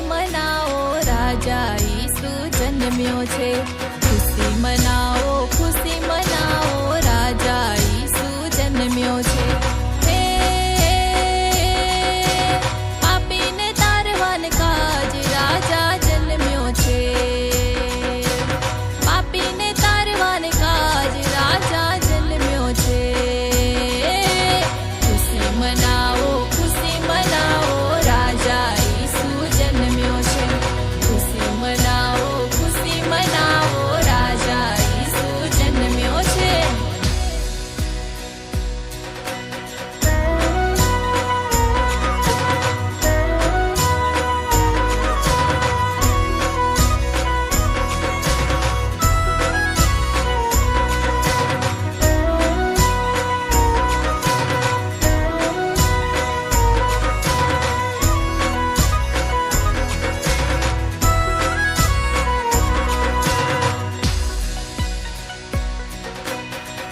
મનાવો, રાજા ઈસુ જન્મ્યો છે. ખુશી મનાવો, રાજા ઈસુ જન્મ્યો છે. પાપીને તારવાન કાજ રાજા જન્મ્યો છે. પાપીને તારવાન કાજ રાજા જન્મ્યો છે. ખુશી મનાવો, રાજા ઈસુ જન્મ્યો છે. ખુશી મનાવો, રાજા ઈસુ જન્મ્યો છે.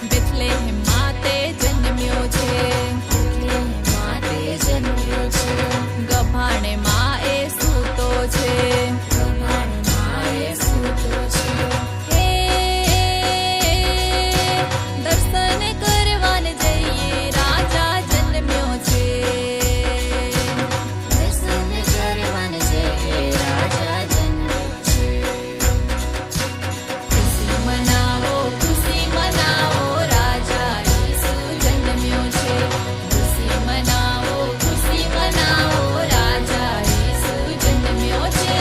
બેથલેહેમમાં તે જન્મ્યો છે. ગભાણેમાં એ સૂતો છે. હે દર્શન કરવાને જઈએ, રાજા જન્મ્યો છે. ખુશી મનાવો, રાજા ઈસુ જન્મ્યો છે. ખુશી મનાવો, રાજા ઈસુ જન્મ્યો છે.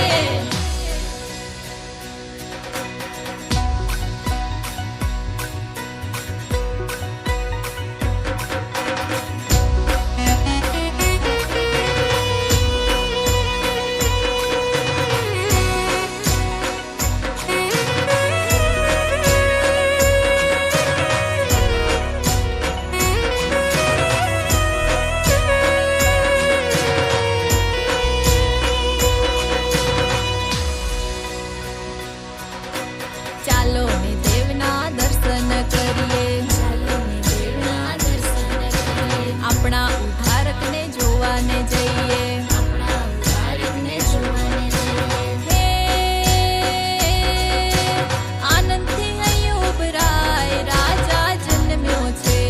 ચાલો ને દેવના દર્શન કરીએ. આપણા ઉદ્ધારકને જોવાને જઈએ. હે આનંદથી અહીં ઉભરાય, રાજા જન્મ્યો છે.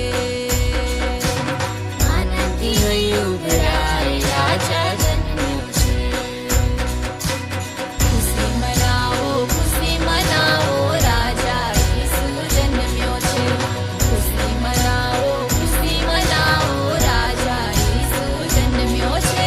ખુશી મનાવો, રાજા ઈસુ જન્મ્યો છે. ખુશી મનાવો, રાજા ઈસુ જન્મ્યો છે.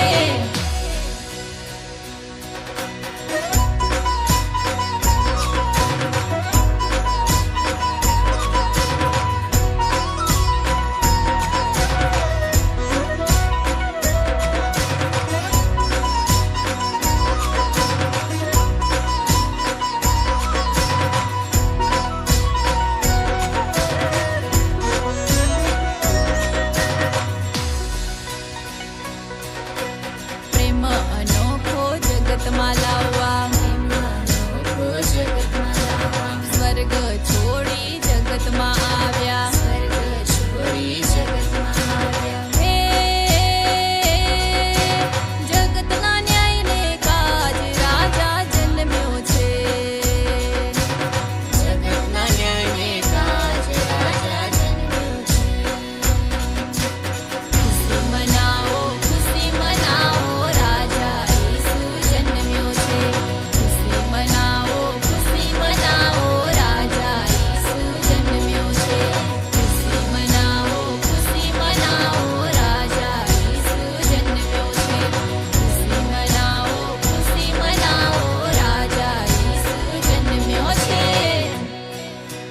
પ્રેમ અનોખો જગતમાં લાવો.